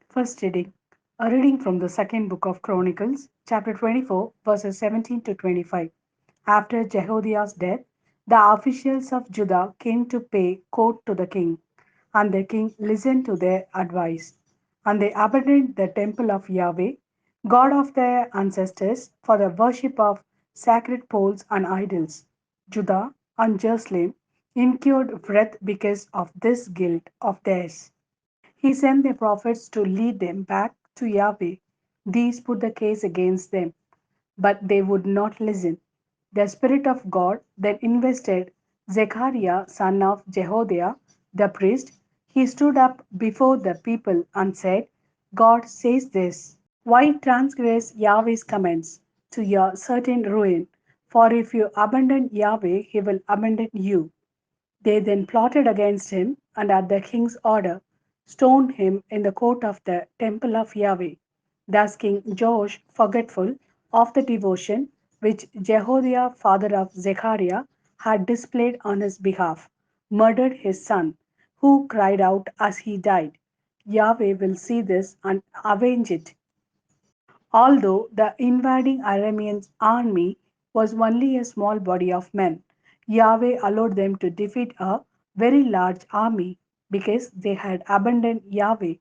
First reading. A reading from the second book of Chronicles, chapter 24, verses 17 to 25. After Jehoiada's death, the officials of Judah came to pay court to the king, and the king listened to their advice. And they abandoned the temple of Yahweh, God of their ancestors, for the worship of sacred poles and idols. Judah and Jerusalem incurred wrath because of this guilt of theirs. He sent the prophets to lead them back to Yahweh. These put the case against them, but they would not listen. The Spirit of God then invested Zechariah, son of Jehoiada, the priest. He stood up before the people and said, God says this: why transgress Yahweh's commands to your certain ruin? For if you abandon Yahweh, he will abandon you. They then plotted against him, and at the king's order stoned him in the court of the temple of Yahweh. Thus King Joash, forgetful of the devotion which Jehoiada, father of Zechariah, had displayed on his behalf, murdered his son, who cried out as he died, Yahweh will see this and avenge it. Although the invading Aramean army was only a small body of men, Yahweh allowed them to defeat a very large army because they had abandoned Yahweh,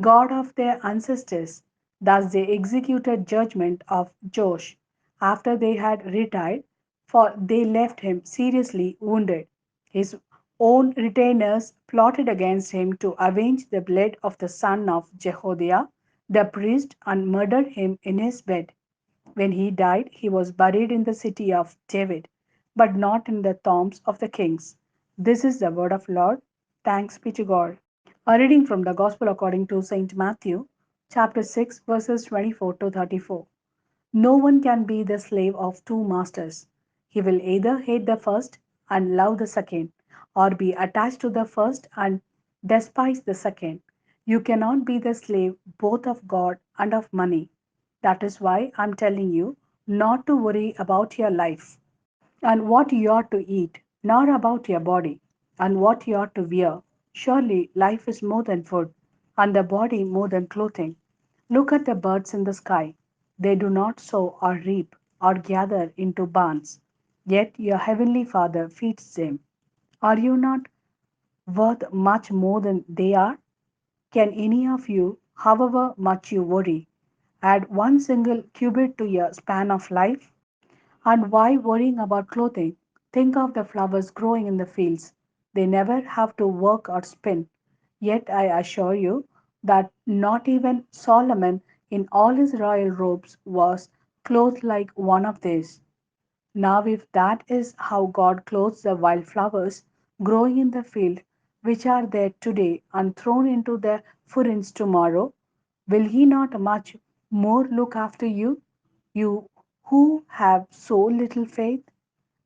God of their ancestors. Thus they executed judgment of Josh after they had retired, for they left him seriously wounded. His own retainers plotted against him to avenge the blood of the son of Jehoiada the priest, and murdered him in his bed. When he died, he was buried in the city of David, but not in the tombs of the kings. This is the word of Lord. Thanks be to God. A reading from the Gospel according to Saint Matthew, chapter 6, verses 24 to 34. No one can be the slave of two masters. He will either hate the first and love the second, or be attached to the first and despise the second. You cannot be the slave both of God and of money. That is why I'm telling you not to worry about your life and what you ought to eat, nor about your body and what you ought to wear. Surely life is more than food, and the body more than clothing. Look at the birds in the sky. They do not sow or reap or gather into barns, yet your heavenly Father feeds them. Are you not worth much more than they are? Can any of you, however much you worry, add one single cubit to your span of life? And why worrying about clothing? Think of the flowers growing in the fields. They never have to work or spin. Yet I assure you that not even Solomon in all his royal robes was clothed like one of these. Now, if that is how God clothes the wild flowers growing in the field, which are there today and thrown into the furnace tomorrow, will He not much more look after you, you who have so little faith?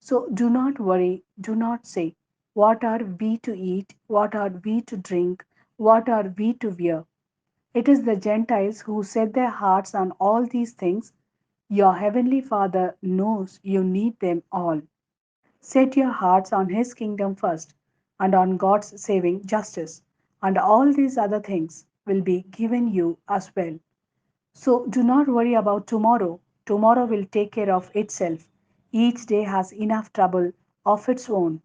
So do not worry, do not say, what are we to eat? What are we to drink? What are we to wear? It is the Gentiles who set their hearts on all these things. Your heavenly Father knows you need them all. Set your hearts on His kingdom first and on God's saving justice, and all these other things will be given you as well. So do not worry about tomorrow. Tomorrow will take care of itself. Each day has enough trouble of its own.